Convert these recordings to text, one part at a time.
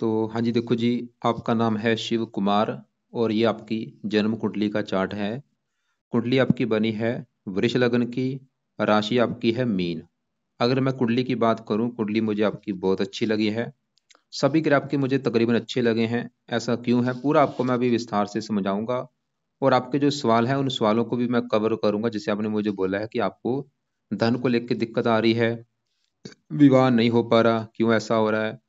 तो हाँ जी, देखो जी, आपका नाम है शिव कुमार और ये आपकी जन्म कुंडली का चार्ट है। कुंडली आपकी बनी है वृष लग्न की। राशि आपकी है मीन। अगर मैं कुंडली की बात करूं, कुंडली मुझे आपकी बहुत अच्छी लगी है। सभी ग्रह आपके मुझे तकरीबन अच्छे लगे हैं। ऐसा क्यों है, पूरा आपको मैं अभी विस्तार से समझाऊंगा। और आपके जो सवाल हैं उन सवालों को भी मैं कवर करूंगा। जैसे आपने मुझे बोला है कि आपको धन को लेकर दिक्कत आ रही है, विवाह नहीं हो पा रहा, क्यों ऐसा हो रहा है,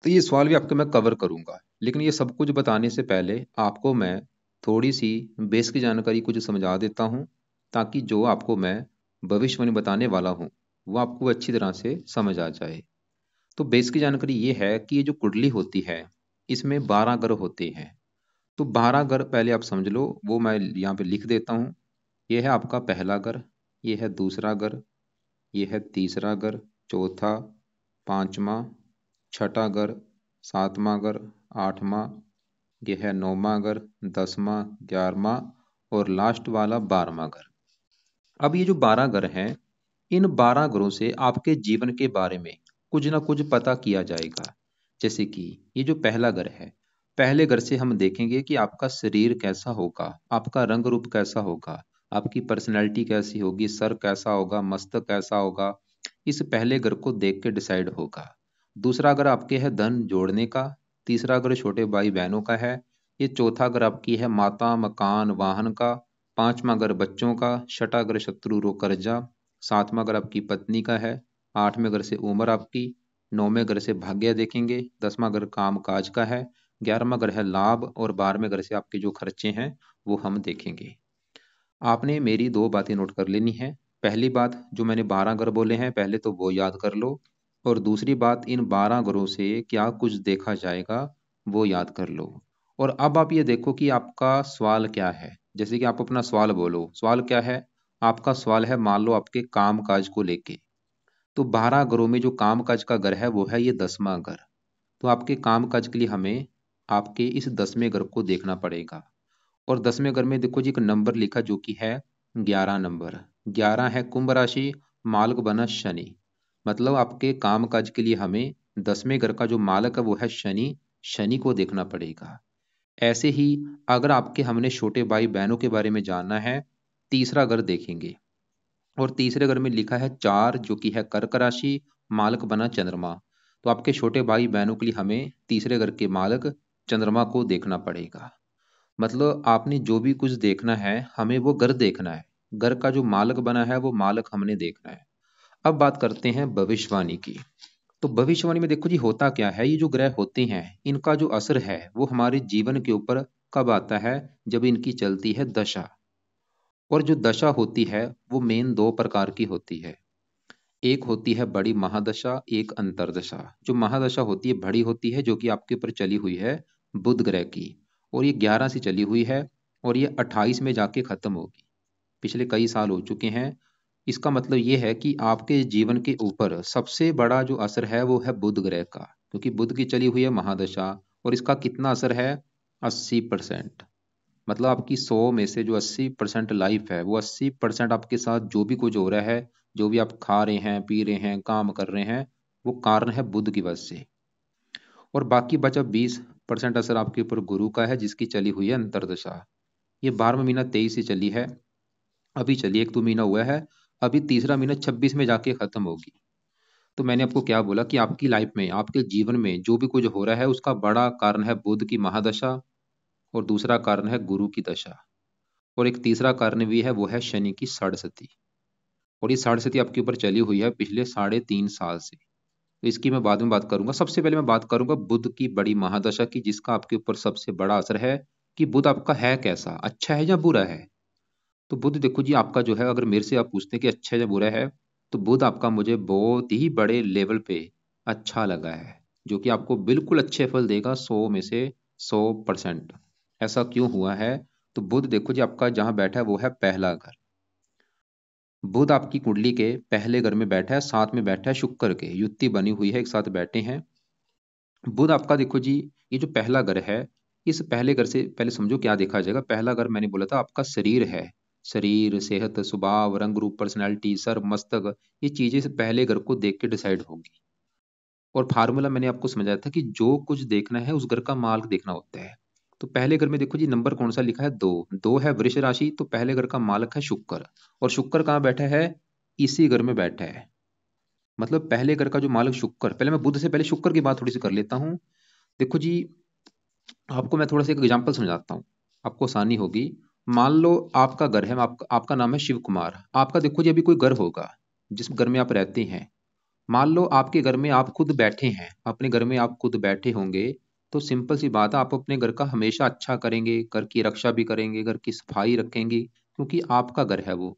तो ये सवाल भी आपके मैं कवर करूंगा। लेकिन ये सब कुछ बताने से पहले आपको मैं थोड़ी सी बेस की जानकारी कुछ समझा देता हूँ, ताकि जो आपको मैं भविष्यवाणी बताने वाला हूँ वो आपको अच्छी तरह से समझ आ जाए। तो बेस की जानकारी ये है कि ये जो कुंडली होती है इसमें 12 ग्रह होते हैं। तो 12 ग्रह पहले आप समझ लो, वो मैं यहाँ पे लिख देता हूँ। ये है आपका पहला ग्रह, ये है दूसरा ग्रह, ये है तीसरा घर, चौथा, पांचवा, छठा घर, सातवां घर, आठवां, ये है नौवां घर, 10वां, 11वां और लास्ट वाला 12वां घर। अब ये जो 12 घर हैं, इन 12 घरों से आपके जीवन के बारे में कुछ ना कुछ पता किया जाएगा। जैसे कि ये जो पहला घर है, पहले घर से हम देखेंगे कि आपका शरीर कैसा होगा, आपका रंग रूप कैसा होगा, आपकी पर्सनैलिटी कैसी होगी, सर कैसा होगा, मस्तक कैसा होगा। इस पहले घर को देख के डिसाइड होगा। दूसरा घर आपके है धन जोड़ने का। तीसरा घर छोटे भाई बहनों का है। ये चौथा घर आपकी है माता, मकान, वाहन का। पांचवा घर बच्चों का। छठा घर शत्रु रो कर्जा। सातवां घर आपकी पत्नी का है। आठवें घर से उम्र आपकी। नौवें घर से भाग्य देखेंगे। 10वां घर काम काज का है। 11वां घर है लाभ और 12वें घर से आपके जो खर्चे हैं वो हम देखेंगे। आपने मेरी दो बातें नोट कर लेनी है। पहली बात, जो मैंने 12 घर बोले हैं पहले तो वो याद कर लो। और दूसरी बात, इन 12 घरों से क्या कुछ देखा जाएगा वो याद कर लो। और अब आप ये देखो कि आपका सवाल क्या है। जैसे कि आप अपना सवाल बोलो, सवाल क्या है। आपका सवाल है, मान लो आपके काम काज को लेके। तो 12 घरों में जो काम काज का घर है वो है ये 10वां घर। तो आपके काम काज के लिए हमें आपके इस 10वें घर को देखना पड़ेगा। और 10वें घर में देखो जी, एक नंबर लिखा जो कि है 11 नंबर। 11 है कुंभ राशि, मालक बना शनि। मतलब आपके काम काज के लिए हमें 10वें घर का जो मालक है वो है शनि। शनि को देखना पड़ेगा। ऐसे ही अगर आपके हमने छोटे भाई बहनों के बारे में जानना है, तीसरा घर देखेंगे। और तीसरे घर में लिखा है 4 जो कि है कर्क राशि, मालक बना चंद्रमा। तो आपके छोटे भाई बहनों के लिए हमें तीसरे घर के मालक चंद्रमा को देखना पड़ेगा। मतलब आपने जो भी कुछ देखना है हमें वो घर देखना है। घर का जो मालक बना है वो मालक हमने देखना है। अब बात करते हैं भविष्यवाणी की। तो भविष्यवाणी में देखो जी, होता क्या है, ये जो ग्रह होते हैं इनका जो असर है वो हमारे जीवन के ऊपर कब आता है, जब इनकी चलती है दशा। और जो दशा होती है वो मेन दो प्रकार की होती है। एक होती है बड़ी महादशा, एक अंतरदशा। जो महादशा होती है बड़ी होती है, जो कि आपके ऊपर चली हुई है बुध ग्रह की। और ये 11 से चली हुई है और ये 28 में जाके खत्म होगी। पिछले कई साल हो चुके हैं। इसका मतलब ये है कि आपके जीवन के ऊपर सबसे बड़ा जो असर है वो है बुध ग्रह का, क्योंकि बुध की चली हुई है महादशा। और इसका कितना असर है, 80%। मतलब आपकी 100 में से जो 80% लाइफ है वो 80% आपके साथ जो भी कुछ हो रहा है, जो भी आप खा रहे हैं, पी रहे हैं, काम कर रहे हैं, वो कारण है बुध की वजह से। और बाकी बचा 20% असर आपके ऊपर गुरु का है, जिसकी चली हुई है अंतरदशा। ये 12वां महीना 23 से चली है, अभी चलिए 1-2 महीना हुआ है। अभी तीसरा महीना 26 में जाके खत्म होगी। तो मैंने आपको क्या बोला कि आपकी लाइफ में, आपके जीवन में जो भी कुछ हो रहा है उसका बड़ा कारण है बुध की महादशा। और दूसरा कारण है गुरु की दशा। और एक तीसरा कारण भी है, वो है शनि की साढ़े और ये साढ़े आपके ऊपर चली हुई है पिछले 3.5 साल से। तो इसकी मैं बाद में बात करूंगा। सबसे पहले मैं बात करूंगा बुध की बड़ी महादशा की, जिसका आपके ऊपर सबसे बड़ा असर है कि बुध आपका है कैसा, अच्छा है या बुरा है। तो बुध देखो जी, आपका जो है, अगर मेरे से आप पूछते हैं कि अच्छा है या बुरा है, तो बुध आपका मुझे बहुत ही बड़े लेवल पे अच्छा लगा है, जो कि आपको बिल्कुल अच्छे फल देगा, 100 में से 100%। ऐसा क्यों हुआ है, तो बुध देखो जी आपका जहां बैठा है वो है पहला घर। बुध आपकी कुंडली के पहले घर में बैठा है, साथ में बैठा है शुक्र के, युति बनी हुई है, एक साथ बैठे हैं। बुध आपका देखो जी, ये जो पहला घर है, इस पहले घर से पहले समझो क्या देखा जाएगा। पहला घर मैंने बोला था आपका शरीर है। शरीर, सेहत, स्वभाव, रंग रूप, पर्सनैलिटी, सर, मस्तक, ये चीजें इस पहले घर को देख के डिसाइड होगी। और फार्मूला मैंने आपको समझाया था कि जो कुछ देखना है उस घर का मालिक देखना होता है। तो पहले घर में देखो जी नंबर कौन सा लिखा है, दो। दो है वृष राशि, तो पहले घर का मालिक है शुक्र। और शुक्र कहाँ बैठा है, इसी घर में बैठा है। मतलब पहले घर का जो मालिक शुक्र, पहले मैं बुध से पहले शुक्र की बात थोड़ी सी कर लेता हूँ। देखो जी, आपको मैं थोड़ा सा एक एग्जांपल समझाता हूँ, आपको आसानी होगी। मान लो आपका घर है, आपका नाम है शिव कुमार। आपका देखो जी अभी कोई घर होगा जिस घर में आप रहते हैं। मान लो आपके घर में आप खुद बैठे हैं, अपने घर में आप खुद बैठे होंगे। तो सिंपल सी बात है, आप अपने घर का हमेशा अच्छा करेंगे, घर की रक्षा भी करेंगे, घर की सफाई रखेंगे, क्योंकि आपका घर है वो।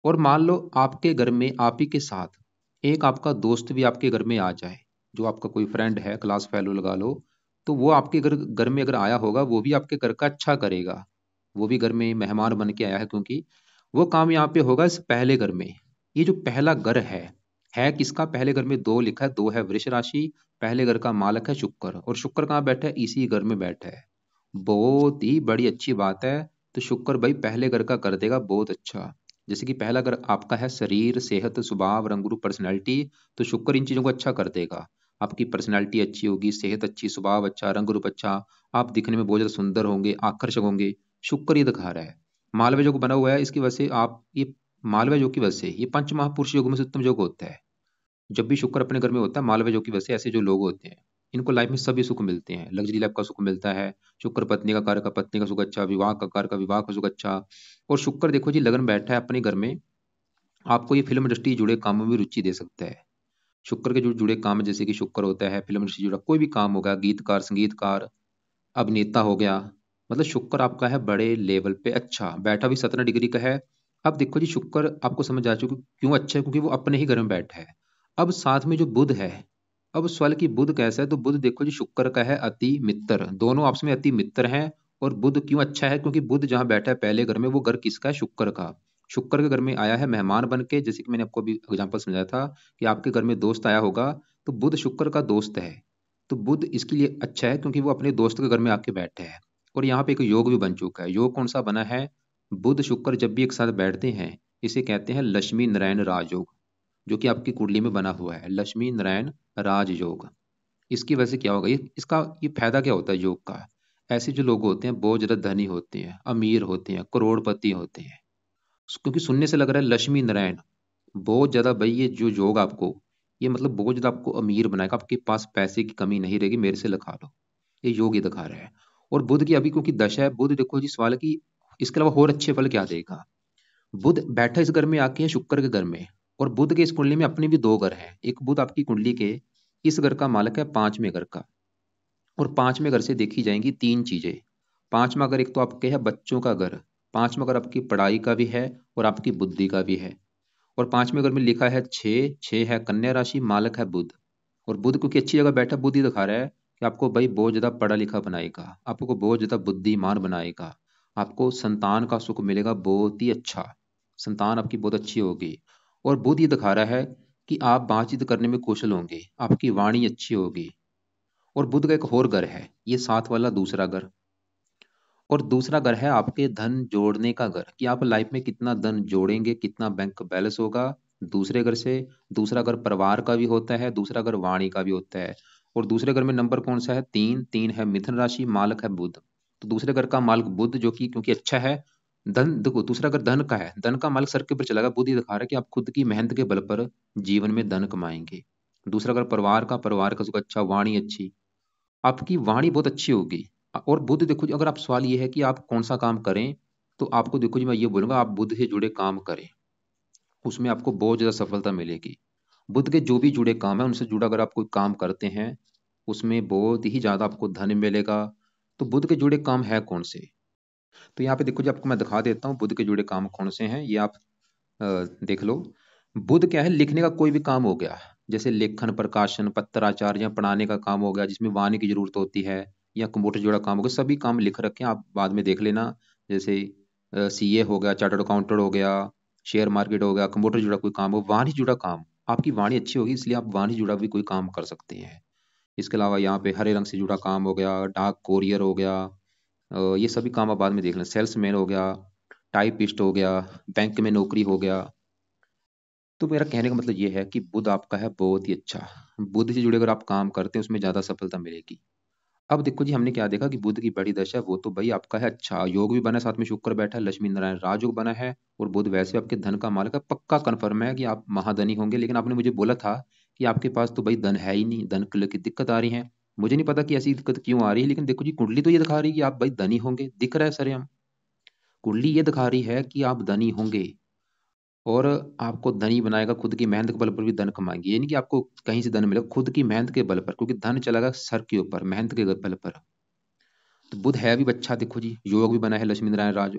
और मान लो आपके घर में आप ही के साथ एक आपका दोस्त भी आपके घर में आ जाए, जो आपका कोई फ्रेंड है, क्लास फेलो लगा लो। तो वो आपके घर घर में अगर आया होगा, वो भी आपके घर का अच्छा करेगा। वो भी घर में मेहमान बन के आया है, क्योंकि वो काम यहाँ पे होगा इस पहले घर में। ये जो पहला घर है किसका, पहले घर में दो लिखा है, दो है वृष राशि। पहले घर का मालक है शुक्र, और शुक्र कहाँ बैठा है, इसी घर में बैठा है। बहुत ही बड़ी अच्छी बात है। तो शुक्र भाई पहले घर का कर देगा बहुत अच्छा। जैसे कि पहला अगर आपका है शरीर, सेहत, स्वभाव, रंग रूप, पर्सनैलिटी, तो शुक्र इन चीजों को अच्छा कर देगा। आपकी पर्सनैलिटी अच्छी होगी, सेहत अच्छी, स्वभाव अच्छा, रंग रूप अच्छा। आप दिखने में बहुत ज्यादा सुंदर होंगे, आकर्षक होंगे। शुक्र ये दिखा रहा है। मालव्य योग बना हुआ है, इसकी वजह से आप ये मालव्य योग की वजह से ये पंच महापुरुष योग में से उत्तम योग होता है। जब भी शुक्र अपने घर में होता है, मालव्य योग की वजह से ऐसे जो लोग होते हैं, इनको लाइफ में सभी सुख मिलते हैं, लग्जरी लाइफ का सुख मिलता है। शुक्र पत्नी का कार्य का पत्नी का सुख अच्छा, विवाह का कार्य का विवाह का सुख अच्छा। और शुक्र देखो जी लगन बैठा है अपने घर में, आपको ये फिल्म इंडस्ट्री जुड़े कामों में रुचि दे सकता है। शुक्र के जो जुड़े काम है, जैसे कि शुक्र होता है फिल्म इंडस्ट्री जुड़ा कोई भी काम होगा, गीतकार, संगीतकार, अभिनेता हो गया। मतलब शुक्र आपका है बड़े लेवल पे अच्छा बैठा, भी 17 डिग्री का है। अब देखो जी शुक्र आपको समझ आ चुकी क्यों अच्छा है, क्योंकि वो अपने ही घर में बैठा है। अब साथ में जो बुध है, अब सवाल की बुध कैसा है, तो बुध देखो जी शुक्र का है अति मित्र, दोनों आपस में अति मित्र हैं। और बुध क्यों अच्छा है, क्योंकि बुध जहां बैठा है पहले घर में, वो घर किसका है, शुक्र का। शुक्र के घर में आया है मेहमान बन के, जैसे कि मैंने आपको अभी एग्जाम्पल समझाया था कि आपके घर में दोस्त आया होगा, तो बुध शुक्र का दोस्त है। तो बुध इसके लिए अच्छा है क्योंकि वो अपने दोस्त के घर में आके बैठे हैं। और यहाँ पे एक योग भी बन चुका है। योग कौन सा बना है, बुध शुक्र जब भी एक साथ बैठते हैं, इसे कहते हैं लक्ष्मी नारायण राजयोग, जो कि आपकी कुंडली में बना हुआ है, लक्ष्मी नारायण राजयोग। इसकी वजह से क्या होगा, ये इसका ये फायदा क्या होता है योग का। ऐसे जो लोग होते हैं बहुत ज्यादा धनी होते हैं, अमीर होते हैं, करोड़पति होते हैं, क्योंकि सुनने से लग रहा है लक्ष्मी नारायण बहुत ज्यादा भाई, ये जो योग आपको, ये मतलब बहुत ज्यादा आपको अमीर बनाएगा, आपके पास पैसे की कमी नहीं रहेगी, मेरे से लिखा लो। ये योग ही दिखा रहा है। और बुध की अभी क्योंकि दशा है, बुध देखो जी सवाल है कि इसके अलावा और अच्छे फल क्या देगा। बुध बैठा इस घर में आके है शुक्र के घर में, और बुध के इस कुंडली में अपने भी दो घर हैं। एक बुध आपकी कुंडली के इस घर का मालिक है पांचवें घर का। और पांचवें घर से देखी जाएंगी तीन चीजें। पांचवा घर एक तो आपके है बच्चों का घर, पांचवा घर आपकी पढ़ाई का भी है और आपकी बुद्धि का भी है। और पांचवें घर में लिखा है छः, छः है कन्या राशि, मालक है बुध। और बुध क्योंकि अच्छी जगह बैठा, बुद्धि दिखा रहा है कि आपको भाई बहुत ज्यादा पढ़ा लिखा बनाएगा, आपको बहुत ज्यादा बुद्धिमान बनाएगा, आपको संतान का सुख मिलेगा बहुत ही अच्छा, संतान आपकी बहुत अच्छी होगी। और बुध ये दिखा रहा है कि आप बातचीत करने में कुशल होंगे, आपकी वाणी अच्छी होगी। और बुध का एक और घर है, ये साथ वाला दूसरा घर। और दूसरा घर है आपके धन जोड़ने का घर, कि आप लाइफ में कितना धन जोड़ेंगे, कितना बैंक बैलेंस होगा दूसरे घर से। दूसरा घर परिवार का भी होता है, दूसरा घर वाणी का भी होता है। और दूसरे घर में नंबर कौन सा है, तीन, तीन है मिथुन राशि, मालक है बुध। तो दूसरे घर का मालिक बुध, जो कि क्योंकि अच्छा है। धन देखो दूसरा घर धन का है, धन का मालिक सर के ऊपर चला गया, बुद्धि दिखा रहा है कि आप खुद की मेहनत के बल पर जीवन में धन कमाएंगे। दूसरा घर परिवार का, परिवार का सुख अच्छा, वाणी अच्छी, आपकी वाणी बहुत अच्छी होगी। और बुध देखो जी, अगर आप सवाल ये है कि आप कौन सा काम करें, तो आपको देखो जी मैं ये बोलूंगा आप बुध से जुड़े काम करें, उसमें आपको बहुत ज्यादा सफलता मिलेगी। बुध के जो भी जुड़े काम है उनसे जुड़ा अगर आप कोई काम करते हैं, उसमें बहुत ही ज्यादा आपको धन मिलेगा। तो बुध के जुड़े काम है कौन से, तो यहाँ पे देखो जी आपको मैं दिखा देता हूँ बुध के जुड़े काम कौन से हैं, ये आप अ, देख लो। बुध क्या है, लिखने का कोई भी काम हो गया, जैसे लेखन, प्रकाशन, पत्राचार या पढ़ाने का काम हो गया जिसमें वाणी की जरूरत होती है, या कंप्यूटर जुड़ा काम हो गया, सभी काम लिख रखे हैं, आप बाद में देख लेना। जैसे सीए हो गया, चार्टर्ड अकाउंटेंट हो गया, शेयर मार्केट हो गया, कंप्यूटर जुड़ा कोई काम हो, वाणी से जुड़ा काम, आपकी वाणी अच्छी होगी इसलिए आप वाणी से जुड़ा भी कोई काम कर सकते हैं। इसके अलावा यहाँ पे हरे रंग से जुड़ा काम हो गया, डाक कोरियर हो गया, ये सभी काम आप बाद में देख लें, सेल्समैन हो गया, टाइपिस्ट हो गया, बैंक में नौकरी हो गया। तो मेरा कहने का मतलब ये है कि बुध आपका है बहुत ही अच्छा। बुध से जुड़े अगर आप काम करते हैं उसमें ज्यादा सफलता मिलेगी। अब देखो जी, हमने क्या देखा कि बुध की बड़ी दशा है वो तो भाई आपका है अच्छा, योग भी बना है, साथ में शुक्र बैठा है, लक्ष्मी नारायण राजयोग बना है, और बुध वैसे आपके धन का मालिक है। पक्का कन्फर्म है कि आप महाधनी होंगे। लेकिन आपने मुझे बोला था कि आपके पास तो भाई धन है ही नहीं, धन की दिक्कत आ रही है। मुझे नहीं पता कि ऐसी दिक्कत क्यों आ रही है, लेकिन देखो जी कुंडली तो ये दिखा रही है कि आप भाई धनी होंगे, दिख रहा है सर। हम कुंडली ये दिखा रही है कि आप धनी होंगे, और आपको धनी बनाएगा, खुद की मेहनत के बल पर भी धन कमाएंगे। ये नहीं कि आपको कहीं से धन मिलेगा, खुद की मेहनत के बल पर, क्योंकि धन चलेगा सर के ऊपर, मेहनत के बल पर। तो बुध है भी अच्छा, देखो जी योग भी बना है, लक्ष्मी नारायण राज,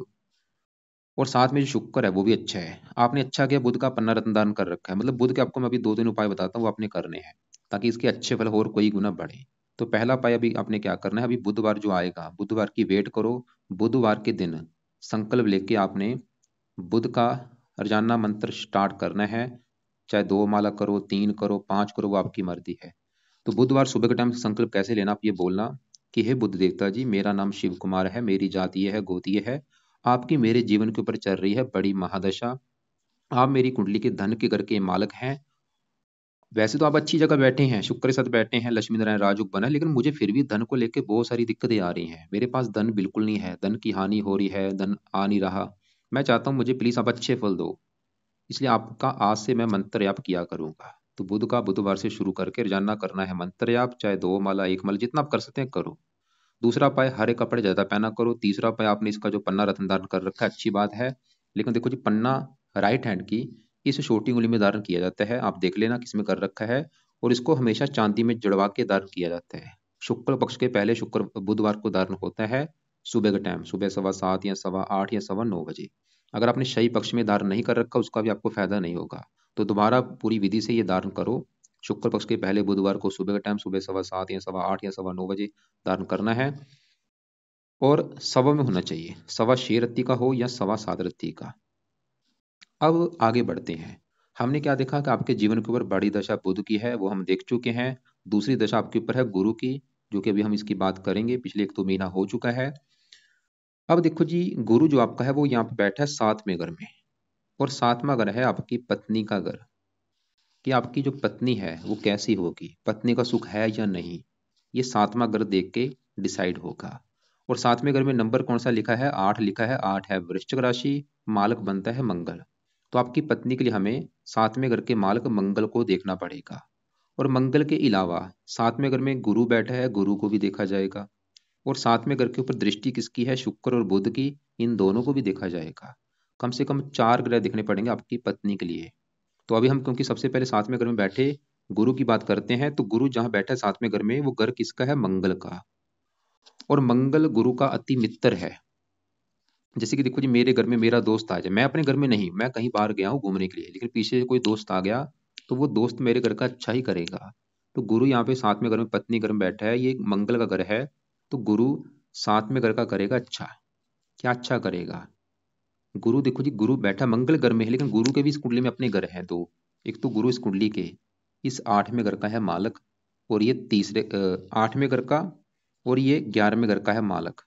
और साथ में जो शुक्र है वो भी अच्छा है। आपने अच्छा किया, बुध का पन्ना रत्न दान कर रखा है। मतलब बुध के आपको मैं अभी 2 3 उपाय बताता हूँ, वो आपने करने हैं ताकि इसके अच्छे फल हो और कोई गुना बढ़े। तो पहला उपाय अभी आपने क्या करना है, अभी बुधवार जो आएगा, बुधवार की वेट करो। बुधवार के दिन संकल्प लेके आपने बुध का रोजाना मंत्र स्टार्ट करना है। चाहे 2 माला करो, 3 करो, 5 करो, वो आपकी मर्जी है। तो बुधवार सुबह के टाइम संकल्प कैसे लेना, आप ये बोलना कि हे बुद्ध देवता जी, मेरा नाम शिव कुमार है, मेरी जाति ये है, गोती ये है। आपकी मेरे जीवन के ऊपर चल रही है बड़ी महादशा। आप मेरी कुंडली के धन के घर के मालक हैं। वैसे तो आप अच्छी जगह बैठे हैं, शुक्र के साथ बैठे हैं, लक्ष्मी नारायण राजयोग बना है, लेकिन मुझे फिर भी धन को लेकर बहुत सारी दिक्कतें आ रही हैं। मेरे पास धन बिल्कुल नहीं है, धन की हानि हो रही है, धन आ नहीं रहा। मैं चाहता हूँ मुझे प्लीज आप अच्छे फल दो, इसलिए आपका आज से मैं मंत्र जाप किया करूंगा। तो बुध का बुधवार से शुरू करके रोजाना करना है मंत्र जाप, चाहे 2 माला 1 माला जितना आप कर सकते हैं करो। दूसरा उपाय, हरे कपड़े ज्यादा पहना करो। तीसरा उपाय, आपने इसका जो पन्ना रत्न धारण कर रखा है, अच्छी बात है। लेकिन देखो जी, पन्ना राइट हैंड की इस छोटी उंगली में धारण किया जाता है, आप देख लेना किसमें कर रखा है। और इसको हमेशा चांदी में जड़वा के धारण किया जाता है। शुक्ल पक्ष के पहले शुक्र बुधवार को धारण होता है, सुबह का टाइम, सुबह 7:15 या 8:15 या 9:15 अगर आपने सही पक्ष में धारण नहीं कर रखा, उसका भी आपको फायदा नहीं होगा। तो दोबारा पूरी विधि से ये धारण करो। शुक्र पक्ष के पहले बुधवार को सुबह का टाइम, सुबह 7:15 या 8:15 या 9:15 धारण करना है। और सवा में होना चाहिए, सवा 6 रत्ती का हो या सवा 7 रत्ती का। अब आगे बढ़ते हैं। हमने क्या देखा कि आपके जीवन के ऊपर बड़ी दशा बुध की है, वो हम देख चुके हैं। दूसरी दशा आपके ऊपर है गुरु की, जो कि अभी हम इसकी बात करेंगे, पिछले 1 2 महीना हो चुका है। अब देखो जी, गुरु जो आपका है वो यहाँ पे बैठा है 7वें घर में, और 7वां घर है आपकी पत्नी का घर। कि आपकी जो पत्नी है वो कैसी होगी, पत्नी का सुख है या नहीं, ये 7वां घर देख के डिसाइड होगा। और 7वें घर में नंबर कौन सा लिखा है, 8 लिखा है। 8 है वृश्चिक राशि, मालक बनता है मंगल। तो आपकी पत्नी के लिए हमें 7वें घर के मालक मंगल को देखना पड़ेगा। और मंगल के अलावा 7वें घर में गुरु बैठा है, गुरु को भी देखा जाएगा। और 7वें घर के ऊपर दृष्टि किसकी है, शुक्र और बुध की, इन दोनों को भी देखा जाएगा। कम से कम 4 ग्रह देखने पड़ेंगे आपकी पत्नी के लिए। तो अभी हम क्योंकि सबसे पहले 7वें घर में बैठे गुरु की बात करते हैं, तो गुरु जहां बैठा है 7वें घर में, वो घर किसका है, मंगल का। और मंगल गुरु का अति मित्र है। जैसे कि देखो जी, मेरे घर में मेरा दोस्त आ जाए, मैं अपने घर में नहीं, मैं कहीं बाहर गया हूँ घूमने के लिए, लेकिन पीछे से कोई दोस्त आ गया, तो वो दोस्त मेरे घर का अच्छा ही करेगा। तो गुरु यहाँ पे 7वें घर में पत्नी घर में बैठा है, ये मंगल का घर है। तो गुरु 7वें घर का करेगा अच्छा। क्या अच्छा करेगा, गुरु देखो जी, गुरु बैठा मंगल घर में है, लेकिन गुरु के भी इस कुंडली में अपने घर हैं दो। एक तो गुरु इस कुंडली के इस 8वें घर का है मालक, और ये 8वें घर का, और ये 11वें घर का है मालक।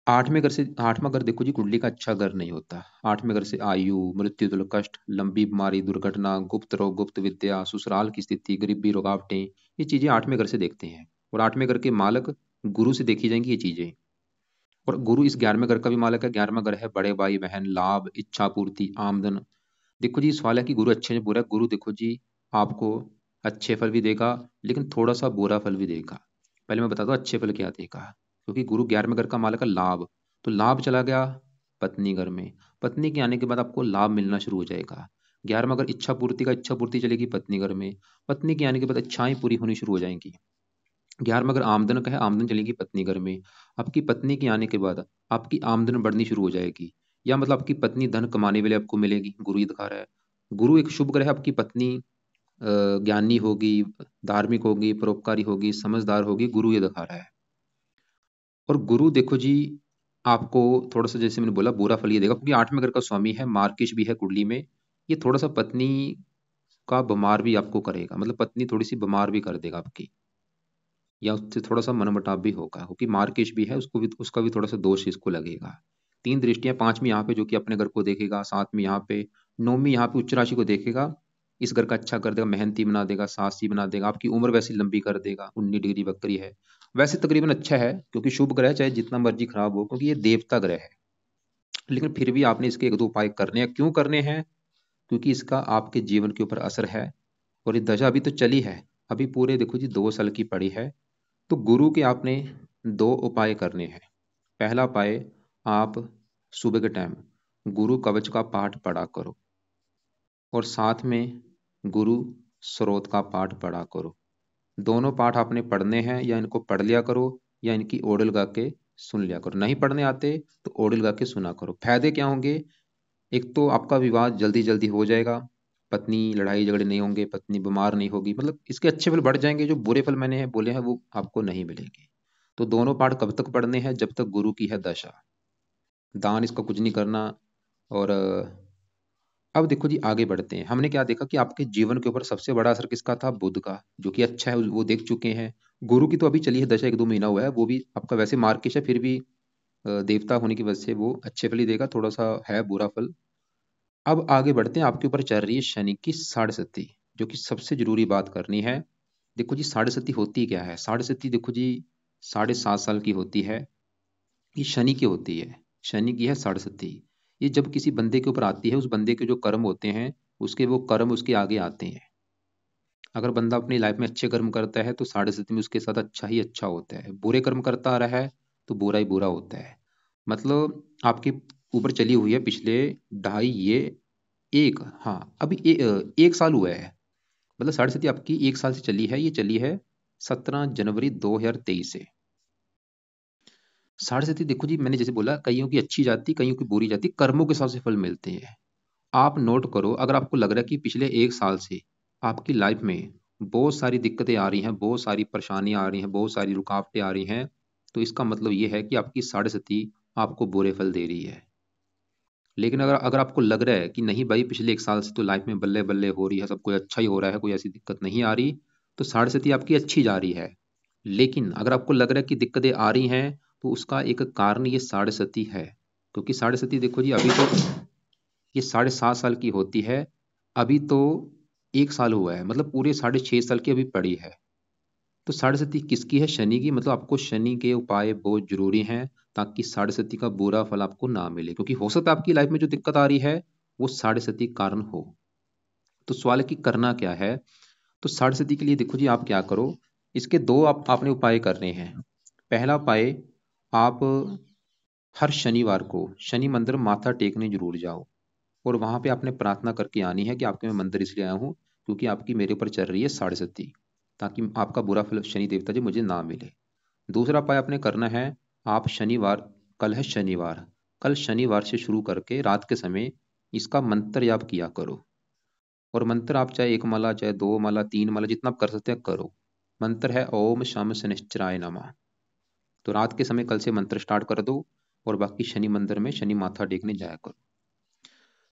8वें घर से, 8वां घर देखो जी कुंडली का अच्छा घर नहीं होता। 8वें घर से आयु, मृत्यु, दुल कष्ट, लंबी बीमारी, दुर्घटना, गुप्त रोग, गुप्त विद्या, ससुराल की स्थिति, गरीबी, रुकावटें, ये चीजें 8वें घर से देखते हैं। और 8वें घर के मालक गुरु से देखी जाएंगी ये चीजें। और गुरु इस 11वें घर का भी मालक है। 11वां घर है बड़े भाई बहन, लाभ, इच्छा पूर्ति, आमदन। देखो जी, सवाल है कि गुरु अच्छे से बुरा है। गुरु देखो जी आपको अच्छे फल भी देगा, लेकिन थोड़ा सा बुरा फल भी देगा। पहले मैं बता दूं अच्छे फल क्या देगा, क्योंकि गुरु 11वें घर का मालक है लाभ। तो लाभ चला गया पत्नी घर में, पत्नी के आने के बाद आपको लाभ मिलना शुरू हो जाएगा। 11वां घर इच्छा पूर्ति का, इच्छा पूर्ति चलेगी पत्नी घर में, पत्नी के आने के बाद इच्छाएं पूरी होनी शुरू हो जाएंगी। 11वां घर आमदन का है, आमदन चलेगी पत्नी घर में। आपकी पत्नी के आने के बाद आपकी आमदन बढ़नी शुरू हो जाएगी, या मतलब आपकी पत्नी धन कमाने वाले आपको मिलेगी, गुरु ये दिखा रहा है। गुरु एक शुभ ग्रह है, आपकी पत्नी ज्ञानी होगी, धार्मिक होगी, परोपकारी होगी, समझदार होगी, गुरु ये दिखा रहा है। और गुरु देखो जी आपको थोड़ा सा, जैसे मैंने बोला, बुरा फल ये देगा, क्योंकि 8वें घर का स्वामी है, मार्किश भी है कुंडली में। ये थोड़ा सा पत्नी का बीमार भी आपको करेगा, मतलब पत्नी थोड़ी सी बीमार भी कर देगा आपकी, या उससे थोड़ा सा मनमुटाव भी होगा, क्योंकि मार्किश भी है, उसको भी, उसका भी थोड़ा सा दोष इसको लगेगा। तीन दृष्टियां, पांचवीं यहाँ पे जो कि अपने घर को देखेगा, सातवीं यहाँ पे, नौवीं यहाँ पे उच्च राशि को देखेगा, इस घर का अच्छा कर देगा, मेहनती बना देगा, साहसी बना देगा, आपकी उम्र वैसी लंबी कर देगा। 19 डिग्री वक्री है, वैसे तकरीबन अच्छा है, क्योंकि शुभ ग्रह चाहे जितना मर्जी खराब हो, क्योंकि ये देवता ग्रह है। लेकिन फिर भी आपने इसके एक दो उपाय करने हैं। क्यों करने हैं? क्योंकि इसका आपके जीवन के ऊपर असर है, और ये दशा अभी तो चली है, अभी पूरे देखो जी 2 साल की पड़ी है। तो गुरु के आपने दो उपाय करने हैं। पहला उपाय, आप सुबह के टाइम गुरु कवच का पाठ पढ़ा करो, और साथ में गुरु स्रोत का पाठ पढ़ा करो। दोनों पाठ आपने पढ़ने हैं, या इनको पढ़ लिया करो, या इनकी ओडल गा के सुन लिया करो। नहीं पढ़ने आते तो ओडल गा के सुना करो। फायदे क्या होंगे? एक तो आपका विवाह जल्दी जल्दी हो जाएगा, पत्नी लड़ाई झगड़े नहीं होंगे, पत्नी बीमार नहीं होगी, मतलब इसके अच्छे फल बढ़ जाएंगे। जो बुरे फल मैंने बोले हैं वो आपको नहीं मिलेंगे। तो दोनों पाठ कब तक पढ़ने हैं? जब तक गुरु की है दशा। दान इसका कुछ नहीं करना। और अब देखो जी, आगे बढ़ते हैं। हमने क्या देखा कि आपके जीवन के ऊपर सबसे बड़ा असर किसका था? बुध का, जो कि अच्छा है, वो देख चुके हैं। गुरु की तो अभी चली है दशा, 1-2 महीना हुआ है, वो भी आपका वैसे मार्किश है, फिर भी देवता होने की वजह से वो अच्छे फल ही देगा, थोड़ा सा है बुरा फल। अब आगे बढ़ते हैं। आपके ऊपर चल रही है शनि की साढ़े सती, जो कि सबसे जरूरी बात करनी है। देखो जी, साढ़े सती होती क्या है? साढ़े सती देखो जी 7.5 साल की होती है। ये शनि की होती है, शनि की है साढ़े सती। ये जब किसी बंदे के ऊपर आती है, उस बंदे के जो कर्म होते हैं, उसके वो कर्म उसके आगे आते हैं। अगर बंदा अपनी लाइफ में अच्छे कर्म करता है तो साढ़े सती में उसके साथ अच्छा ही अच्छा होता है। बुरे कर्म करता आ रहा है तो बुरा ही बुरा होता है। मतलब आपके ऊपर चली हुई है पिछले ढाई ये एक, हाँ अभी 1 साल हुआ है। मतलब साढ़े सती आपकी 1 साल से चली है। ये चली है 17 जनवरी 2023 से। साढ़े सती देखो जी, मैंने जैसे बोला, कईयों की अच्छी जाती, कईयों की बुरी जाती, कर्मों के हिसाब से फल मिलते हैं। आप नोट करो, अगर आपको लग रहा है कि पिछले 1 साल से आपकी लाइफ में बहुत सारी दिक्कतें आ रही हैं, बहुत सारी परेशानियां आ रही हैं, बहुत सारी रुकावटें आ रही हैं, तो इसका मतलब ये है कि आपकी साढ़े सती आपको बुरे फल दे रही है। लेकिन अगर अगर आपको लग रहा है कि नहीं भाई, पिछले 1 साल से तो लाइफ में बल्ले बल्ले हो रही है, सब कुछ अच्छा ही हो रहा है, कोई ऐसी दिक्कत नहीं आ रही, तो साढ़े सती आपकी अच्छी जा रही है। लेकिन अगर आपको लग रहा है कि दिक्कतें आ रही हैं, तो उसका एक कारण ये साढ़े सती है। क्योंकि साढ़े सती देखो जी, अभी तो ये 7.5 साल की होती है, अभी तो 1 साल हुआ है, मतलब पूरे 6.5 साल की अभी पड़ी है। तो साढ़े सती किसकी है? शनि की। मतलब आपको शनि के उपाय बहुत जरूरी हैं, ताकि साढ़े सती का बुरा फल आपको ना मिले। क्योंकि हो सकता है आपकी लाइफ में जो दिक्कत आ रही है वो साढ़े सती कारण हो। तो सवाल है कि करना क्या है? तो साढ़े सती के लिए देखो जी, आप क्या करो, इसके दो आपने उपाय करने हैं। पहला उपाय, आप हर शनिवार को शनि मंदिर माथा टेकने जरूर जाओ, और वहां पे आपने प्रार्थना करके आनी है कि आपके मैं मंदिर इसलिए आया हूँ क्योंकि आपकी मेरे ऊपर चल रही है साढ़े सती, ताकि आपका बुरा फल शनि देवता जी मुझे ना मिले। दूसरा उपाय आपने करना है, आप शनिवार, कल है शनिवार, कल शनिवार से शुरू करके रात के समय इसका मंत्र जाप किया करो। और मंत्र आप चाहे 1 माला, चाहे 2 माला, 3 माला, जितना आप कर सकते हैं करो। मंत्र है ओम शम शनिश्चराय नमः। तो रात के समय कल से मंत्र स्टार्ट कर दो, और बाकी शनि मंदिर में शनि माथा टेकने जाया करो।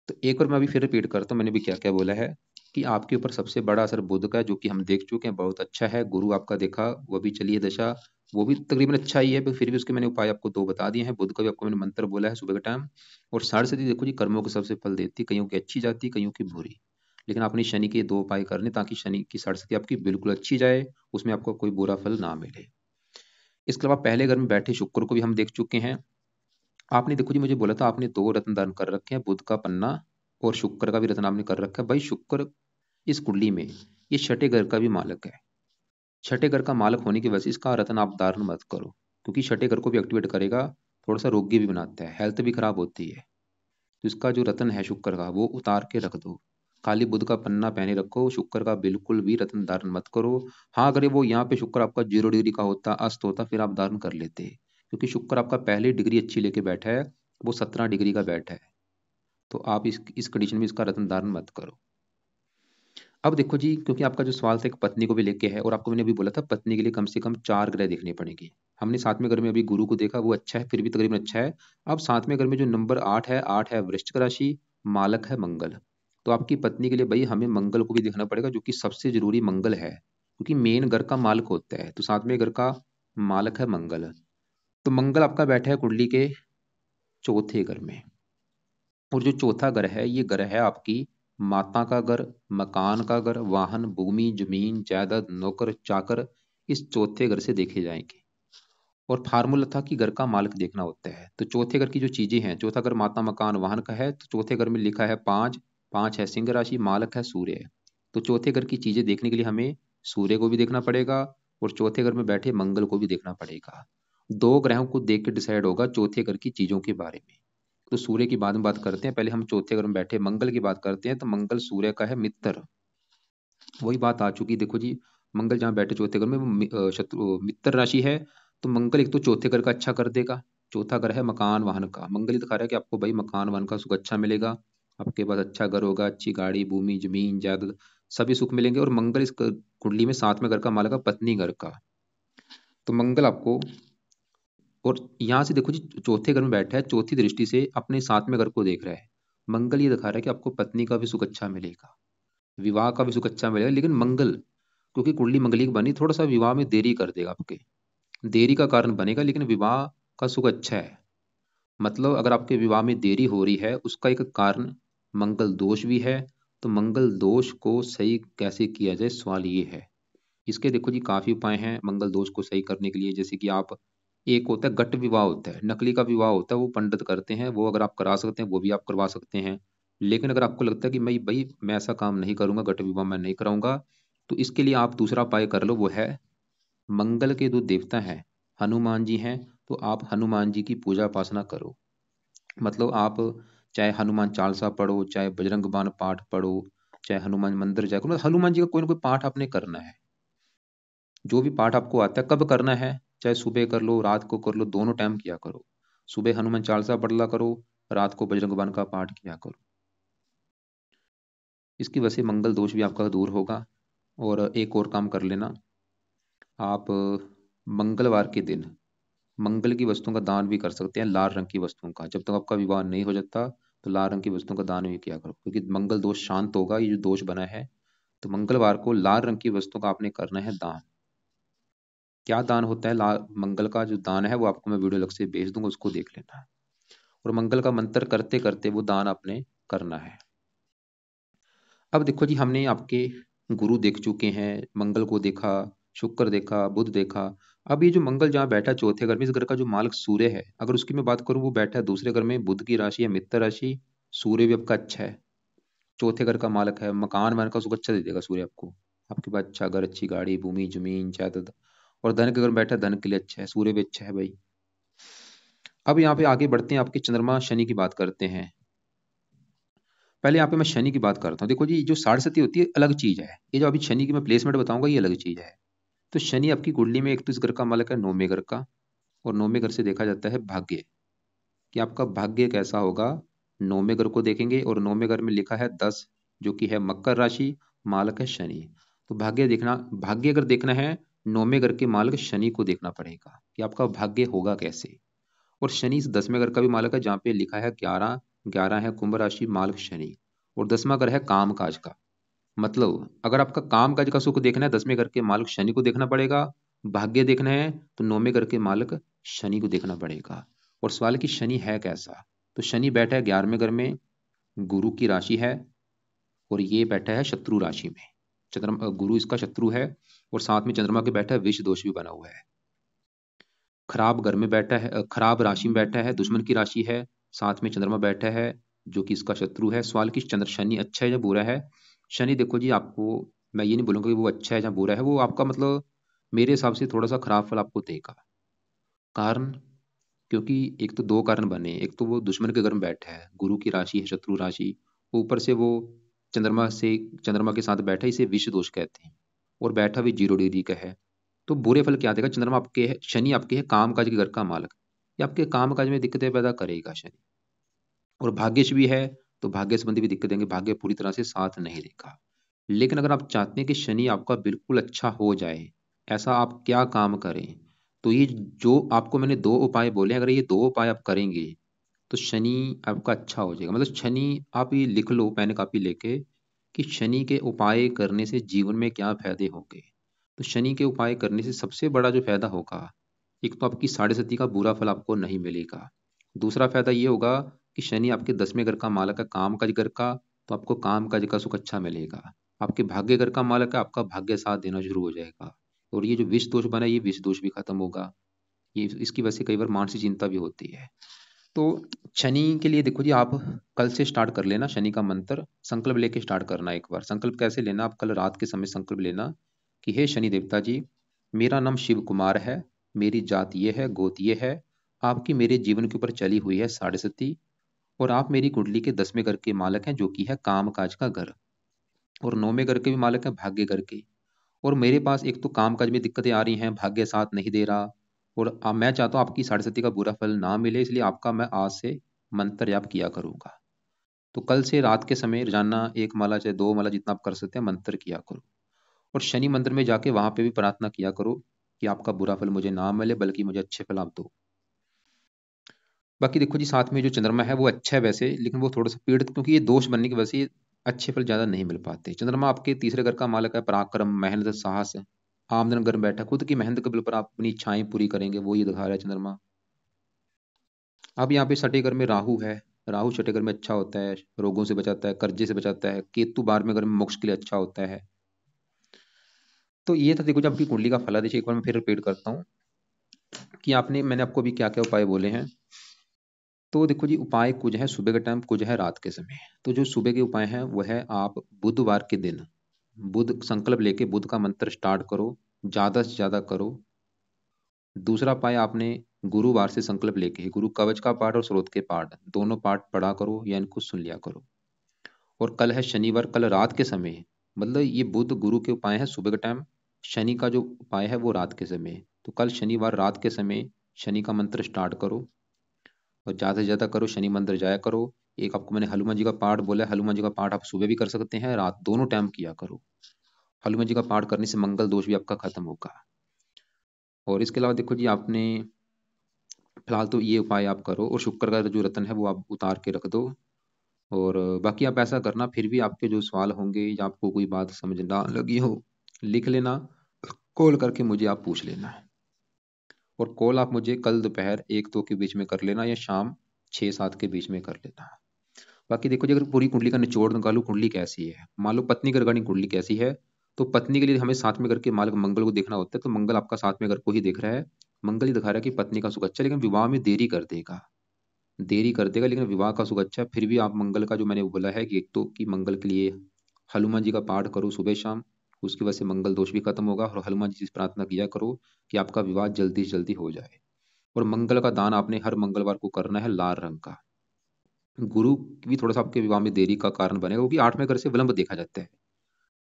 तो एक बार मैं अभी फिर रिपीट करता हूँ, मैंने भी क्या क्या बोला है। कि आपके ऊपर सबसे बड़ा असर बुध का है, जो कि हम देख चुके हैं, बहुत अच्छा है। गुरु आपका देखा, वो भी चली है दशा, वो भी तकरीबन अच्छा ही है, पर फिर भी उसके मैंने उपाय आपको दो बता दिए हैं। बुध का भी आपको मैंने मंत्र बोला है सुबह के टाइम। और साढ़े सती देखो जी, कर्मों के सबसे फल देती, कईयों की अच्छी जाती, कईयों की बुरी। लेकिन आपने शनि के दो उपाय करने, ताकि शनि की साढ़े सती आपकी बिल्कुल अच्छी जाए, उसमें आपको कोई बुरा फल ना मिले। इसके अलावा पहले घर में बैठे शुक्र को भी हम देख चुके हैं। आपने देखो जी, मुझे बोला था आपने दो रत्न दान कर रखे हैं, बुध का पन्ना और शुक्र का भी रत्न आपने कर रखा है। भाई शुक्र इस कुंडली में ये छठे घर का भी मालक है। छठे घर का मालक होने की वजह से इसका रत्न आप धारण मत करो, क्योंकि छठे घर को भी एक्टिवेट करेगा, थोड़ा सा रोगी भी बनाता है, हेल्थ भी खराब होती है। तो इसका जो रत्न है शुक्र का, वो उतार के रख दो। खाली बुध का पन्ना पहने रखो, शुक्र का बिल्कुल भी रत्न धारण मत करो। हाँ, अगर वो यहाँ पे शुक्र आपका 0 डिग्री का होता, अस्त होता, फिर आप धारण कर लेते, क्योंकि शुक्र आपका पहले डिग्री अच्छी लेके बैठा है, वो 17 डिग्री का बैठा है। तो आप इस कंडीशन में इसका रत्न धारण मत करो। अब देखो जी, क्योंकि आपका जो सवाल था एक पत्नी को भी लेके है, और आपको मैंने अभी बोला था पत्नी के लिए कम से कम 4 ग्रह देखने पड़ेंगे। हमने सातवें घर में अभी गुरु को देखा, वो अच्छा है, फिर भी तकरीबन अच्छा है। अब सातवें घर में जो नंबर 8 है वृश्चिक राशि, मालक है मंगल। तो आपकी पत्नी के लिए भाई हमें मंगल को भी देखना पड़ेगा, जो कि सबसे जरूरी मंगल है, क्योंकि मेन घर का मालक होता है। तो सातवें घर का मालक है मंगल। तो मंगल आपका बैठा है कुंडली के चौथे घर में। और जो चौथा घर है ये घर है आपकी माता का घर, मकान का घर, वाहन, भूमि, जमीन, जायदाद, नौकर चाकर इस चौथे घर से देखे जाएंगे। और फार्मूला था कि घर का मालिक देखना होता है। तो चौथे घर की जो चीजें हैं, चौथा घर माता मकान वाहन का है, तो चौथे घर में लिखा है पांच, पांच है सिंह राशि, मालिक है सूर्य। तो चौथे घर की चीजें देखने के लिए हमें सूर्य को भी देखना पड़ेगा और चौथे घर में बैठे मंगल को भी देखना पड़ेगा। दो ग्रहों को देख के डिसाइड होगा चौथे घर की चीजों के बारे में। तो सूर्य की बाद में बात करते हैं, पहले हम चौथे घर में बैठे मंगल की बात करते हैं। तो मंगल सूर्य का है मित्र। वही बात आ चुकी, देखो जी, मंगल जहाँ बैठे चौथे घर में वो शत्रु मित्र राशि है। तो मंगल एक तो चौथे घर का अच्छा कर देगा। चौथा घर है मकान वाहन का, मंगल ही दिखा रहा है कि आपको भाई मकान वाहन का सुख अच्छा मिलेगा। आपके पास अच्छा घर होगा, अच्छी गाड़ी, भूमि, जमीन, जायदाद सभी सुख मिलेंगे। और मंगल इस कुंडली में साथ में घर का मालिक है, पत्नी घर का। तो मंगल आपको, और यहाँ से देखो जी चौथे घर में बैठा है, चौथी दृष्टि से अपने साथ में घर को देख रहा है। मंगल ये दिखा रहा है कि आपको पत्नी का भी सुख अच्छा मिलेगा, विवाह का भी सुख अच्छा मिलेगा। लेकिन मंगल, क्योंकि कुंडली मंगली की बनी, थोड़ा सा विवाह में देरी कर देगा, आपके देरी का कारण बनेगा। लेकिन विवाह का सुख अच्छा है। मतलब अगर आपके विवाह में देरी हो रही है उसका एक कारण मंगल दोष भी है। तो मंगल दोष को सही कैसे किया जाए, सवाल ये है। इसके देखो जी काफी उपाय हैं मंगल दोष को सही करने के लिए। जैसे कि आप, एक होता है गट विवाह, होता है नकली का विवाह होता है, वो पंडित करते हैं, वो अगर आप करा सकते हैं वो भी आप करवा सकते हैं। लेकिन अगर आपको लगता है कि मैं भाई मैं ऐसा काम नहीं करूंगा, गट विवाह मैं नहीं कराऊंगा, तो इसके लिए आप दूसरा उपाय कर लो। वो है मंगल के जो देवता हैं हनुमान जी हैं, तो आप हनुमान जी की पूजा उपासना करो। मतलब आप चाहे हनुमान चालीसा पढ़ो, चाहे बजरंग बाण पाठ पढ़ो, चाहे हनुमान मंदिर जाकर, मतलब हनुमान जी का कोई ना कोई पाठ आपने करना है। जो भी पाठ आपको आता है कब करना है, चाहे सुबह कर लो रात को कर लो, दोनों टाइम किया करो। सुबह हनुमान चालीसा पढ़ ला करो, रात को बजरंग बाण का पाठ किया करो। इसकी वजह से मंगल दोष भी आपका दूर होगा। और एक और काम कर लेना आप, मंगलवार के दिन मंगल की वस्तुओं का दान भी कर सकते हैं, लाल रंग की वस्तुओं का। जब तक आपका विवाह नहीं हो जाता तो लाल रंग की वस्तुओं का दान भी किया करो, क्योंकि मंगल दोष शांत होगा, ये जो दोष बना है। तो मंगलवार को लाल रंग की वस्तु का आपने करना है दान। क्या दान होता है लाल मंगल का जो दान है, वो आपको मैं वीडियो अलग से भेज दूंगा, उसको देख लेना। और मंगल का मंत्र करते करते वो दान आपने करना है। अब देखो जी, हमने आपके गुरु देख चुके हैं, मंगल को देखा, शुक्र देखा, बुध देखा। अब ये जो मंगल जहाँ बैठा है चौथे घर में, इस घर का जो मालिक सूर्य है, अगर उसकी मैं बात करूँ, वो बैठा है दूसरे घर में, बुध की राशि है मित्र राशि। सूर्य भी आपका अच्छा है, चौथे घर का मालिक है, मकान वन का सुख अच्छा दे देगा सूर्य आपको। आपके पास अच्छा घर, अच्छी गाड़ी, भूमि, जमीन, जायदाद। और धन के घर में बैठा है, धन के लिए अच्छा है, सूर्य भी अच्छा है भाई। अब यहाँ पे आगे बढ़ते हैं, आपके चंद्रमा शनि की बात करते हैं। पहले यहाँ पे मैं शनि की बात करता हूँ। देखो जी, जो साढ़े सती होती है अलग चीज है, ये जो अभी शनि की मैं प्लेसमेंट बताऊंगा ये अलग चीज है। तो शनि आपकी कुंडली में एक तो इस घर का मालिक है नौवें घर का। और नौवें घर से देखा जाता है भाग्य, कि आपका भाग्य कैसा होगा। नौवें घर को देखेंगे और नौवें घर में लिखा है 10, जो कि है मकर राशि, मालिक है शनि। तो भाग्य देखना, भाग्य अगर देखना है, नौवें घर के मालिक शनि को देखना पड़ेगा कि आपका भाग्य होगा कैसे। और शनि इस 10वें घर का भी मालिक है, जहाँ पे लिखा है 11, 11 है कुंभ राशि, मालिक शनि। और 10वां घर है काम काज का। मतलब अगर आपका काम काज का सुख देखना है, 10वें घर के मालिक शनि को देखना पड़ेगा। भाग्य देखना है तो 9वें घर के मालिक शनि को देखना पड़ेगा। और सवाल है कि शनि है कैसा। तो शनि बैठा है 11वें घर में, गुरु की राशि है। और ये बैठा है शत्रु राशि में, चंद्रमा गुरु इसका शत्रु है। और साथ में चंद्रमा के बैठा है, विष दोष भी बना हुआ है। खराब घर में बैठा है, खराब राशि में बैठा है, दुश्मन की राशि है। साथ में चंद्रमा बैठा है जो कि इसका शत्रु है। सवाल की चंद्र शनि अच्छा है या बुरा है। शनि देखो जी, आपको मैं ये नहीं बोलूंगा कि वो अच्छा है या बुरा है, वो आपका मतलब मेरे हिसाब से थोड़ा सा खराब फल आपको देगा। कारण, क्योंकि एक तो दो कारण बने, एक तो वो दुश्मन के घर में बैठा है, गुरु की राशि है शत्रु राशि, ऊपर से वो चंद्रमा से, चंद्रमा के साथ बैठा है, इसे विष दोष कहते हैं। और बैठा भी 0 डिग्री का है। तो बुरे फल क्या देगा, चंद्रमा आपके है, शनि आपके है काम काज के घर का मालिक, ये आपके काम काज में दिक्कतें पैदा करेगा शनि। और भाग्यश भी है, तो भाग्य संबंधी भी दिक्कत देंगे, भाग्य पूरी तरह से साथ नहीं देगा। लेकिन अगर आप चाहते हैं कि शनि आपका बिल्कुल अच्छा हो जाए, ऐसा आप क्या काम करें। तो ये जो आपको मैंने दो उपाय बोले, अगर ये दो उपाय आप करेंगे तो शनि आपका अच्छा हो जाएगा। मतलब शनि, आप ये लिख लो पेन कापी लेके, कि शनि के उपाय करने से जीवन में क्या फायदे होंगे। तो शनि के उपाय करने से सबसे बड़ा जो फायदा होगा, एक तो आपकी साढ़े सती का बुरा फल आपको नहीं मिलेगा। दूसरा फायदा ये होगा कि शनि आपके 10वें घर का मालक है, काम काज घर का, तो आपको काम काज का सुख अच्छा मिलेगा। आपके भाग्य घर का मालक है, आपका भाग्य साथ देना शुरू हो जाएगा। और ये जो विष दोष बना है, ये विष दोष भी खत्म होगा। ये इसकी वजह से कई बार मानसिक चिंता भी होती है। तो शनि के लिए देखो जी, आप कल से स्टार्ट कर लेना। शनि का मंत्र संकल्प लेके स्टार्ट करना। एक बार संकल्प कैसे लेना, आप कल रात के समय संकल्प लेना कि हे शनि देवता जी, मेरा नाम शिव कुमार है, मेरी जात ये है, गोत ये है, आपकी मेरे जीवन के ऊपर चली हुई है साढ़े सती, और आप मेरी कुंडली के 10वें घर के मालक हैं, जो कि है काम काज का घर, और 9वें घर के भी मालक हैं, भाग्य घर के। और मेरे पास एक तो काम काज में दिक्कतें आ रही हैं, भाग्य साथ नहीं दे रहा, और मैं चाहता हूँ आपकी साढ़े सती का बुरा फल ना मिले, इसलिए आपका मैं आज से मंत्र जाप किया करूंगा। तो कल से रात के समय रोजाना 1 माला चाहे 2 माला जितना आप कर सकते हैं मंत्र किया करो। और शनि मंदिर में जाके वहां पे भी प्रार्थना किया करो कि आपका बुरा फल मुझे ना मिले, बल्कि मुझे अच्छे फल आप दो। बाकी देखो जी, साथ में जो चंद्रमा है वो अच्छा है वैसे, लेकिन वो थोड़ा सा पीड़ित, क्योंकि ये दोष बनने की वजह से अच्छे फल ज्यादा नहीं मिल पाते। चंद्रमा आपके तीसरे घर का मालक है, पराक्रम, मेहनत, साहस, आमदन घर में बैठा, खुद की मेहनत के बल पर आप अपनी इच्छाएं पूरी करेंगे, वो ये दिखा रहा है चंद्रमा। अब यहाँ पे छठे घर में राहु है। राहु छठे घर में अच्छा होता है, रोगों से बचाता है, कर्जे से बचाता है। केतु 12वें घर में मोक्ष के लिए अच्छा होता है। तो ये था देखो, जब आपकी कुंडली का फलादेश एक बार मैं फिर रिपीट करता हूँ कि आपने मैंने आपको अभी क्या क्या उपाय बोले हैं। तो देखो जी, उपाय कुछ है सुबह के टाइम, कुछ है रात के समय। तो जो सुबह के उपाय हैं वो है, आप बुधवार के दिन बुध संकल्प लेके बुध का मंत्र स्टार्ट करो, ज्यादा से ज्यादा करो। दूसरा उपाय, आपने गुरुवार से संकल्प लेके गुरु कवच का पाठ और स्रोत के पाठ दोनों पाठ पढ़ा करो या इनको सुन लिया करो। और कल है शनिवार, कल रात के समय, मतलब ये बुध गुरु के उपाय है सुबह के टाइम, शनि का जो उपाय है वो रात के समय। तो कल शनिवार रात के समय शनि का मंत्र स्टार्ट करो, और ज़्यादा से ज़्यादा करो, शनि मंदिर जाया करो। एक आपको मैंने हनुमान जी का पाठ बोला है, हनुमान जी का पाठ आप सुबह भी कर सकते हैं, रात, दोनों टाइम किया करो। हनुमान जी का पाठ करने से मंगल दोष भी आपका खत्म होगा। और इसके अलावा देखो जी, आपने फिलहाल तो ये उपाय आप करो, और शुक्र का जो रत्न है वो आप उतार के रख दो। और बाकी आप ऐसा करना, फिर भी आपके जो सवाल होंगे या आपको कोई बात समझ ना लगी हो, लिख लेना, कॉल करके मुझे आप पूछ लेना। और कॉल आप मुझे कल दोपहर 1-2 के बीच में कर लेना, या शाम 6-7 के बीच में कर लेना। बाकी देखो जी, अगर पूरी कुंडली का निचोड़ निकालू, कुंडली कैसी है, मान लो पत्नी की रिगार्डिंग कुंडली कैसी है, तो पत्नी के लिए हमें 7वें घर के मालिक मंगल को देखना होता है। तो मंगल आपका 7वें घर को ही देख रहा है। मंगल ही दिखा रहा है कि पत्नी का सुख अच्छा है, लेकिन विवाह में देरी कर देगा, देरी कर देगा, लेकिन विवाह का सुख अच्छा है। फिर भी आप मंगल का जो मैंने बोला है कि एक तो कि मंगल के लिए हनुमान जी का पाठ करो सुबह शाम, उसकी वजह से मंगल दोष भी खत्म होगा। और हनुमान जी से प्रार्थना किया करो कि आपका विवाह जल्दी से जल्दी हो जाए। और मंगल का दान आपने हर मंगलवार को करना है, लाल रंग का। गुरु भी थोड़ा सा आपके विवाह में देरी का कारण बनेगा, क्योंकि 8वें घर से विलंब देखा जाता है,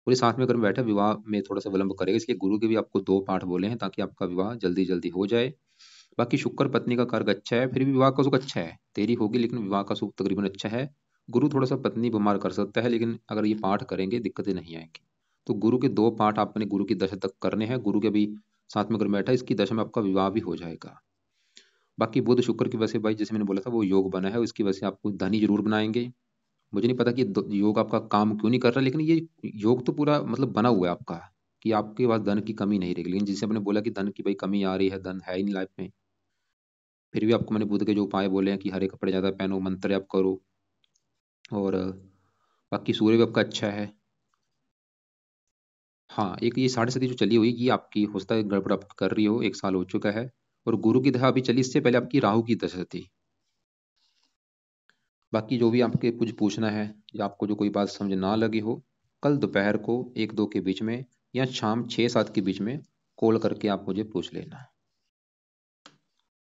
और ये 7वें घर में बैठा विवाह में थोड़ा सा विलंब करेगा। इसलिए गुरु के भी आपको 2 पाठ बोले हैं, ताकि आपका विवाह जल्दी जल्दी हो जाए। बाकी शुक्र पत्नी का कारक अच्छा है, फिर भी विवाह का सुख अच्छा है, देरी होगी लेकिन विवाह का सुख तकरीबन अच्छा है। गुरु थोड़ा सा पत्नी बीमार कर सकता है, लेकिन अगर ये पाठ करेंगे दिक्कतें नहीं आएंगी। तो गुरु के 2 पाठ आपने गुरु की दशा तक करने हैं। गुरु के भी 7वें घर में बैठा है, इसकी दशा में आपका विवाह भी हो जाएगा। बाकी बुध शुक्र की वजह से भाई, जैसे मैंने बोला था, वो योग बना है, उसकी वजह से आपको धनी जरूर बनाएंगे। मुझे नहीं पता कि योग आपका काम क्यों नहीं कर रहा, लेकिन ये योग तो पूरा मतलब बना हुआ है आपका, कि आपके पास धन की कमी नहीं रहेगी। लेकिन जिसे आपने बोला कि धन की भाई कमी आ रही है, धन है ही नहीं लाइफ में, फिर भी आपको मैंने बुद्ध के जो उपाय बोले हैं कि हरे कपड़े ज्यादा पहनो, मंत्र आप करो। और बाकी सूर्य भी आपका अच्छा है। हाँ, एक ये साढ़े सती जो चली हुई, ये आपकी हो सकता है गड़बड़ आप कर रही हो, 1 साल हो चुका है। और गुरु की दशा अभी चली, इससे पहले आपकी राहु की दशा थी। बाकी जो भी आपके कुछ पूछना है, या आपको जो कोई बात समझ ना लगी हो, कल दोपहर को 1-2 के बीच में, या शाम 6-7 के बीच में कॉल करके आप मुझे पूछ लेना।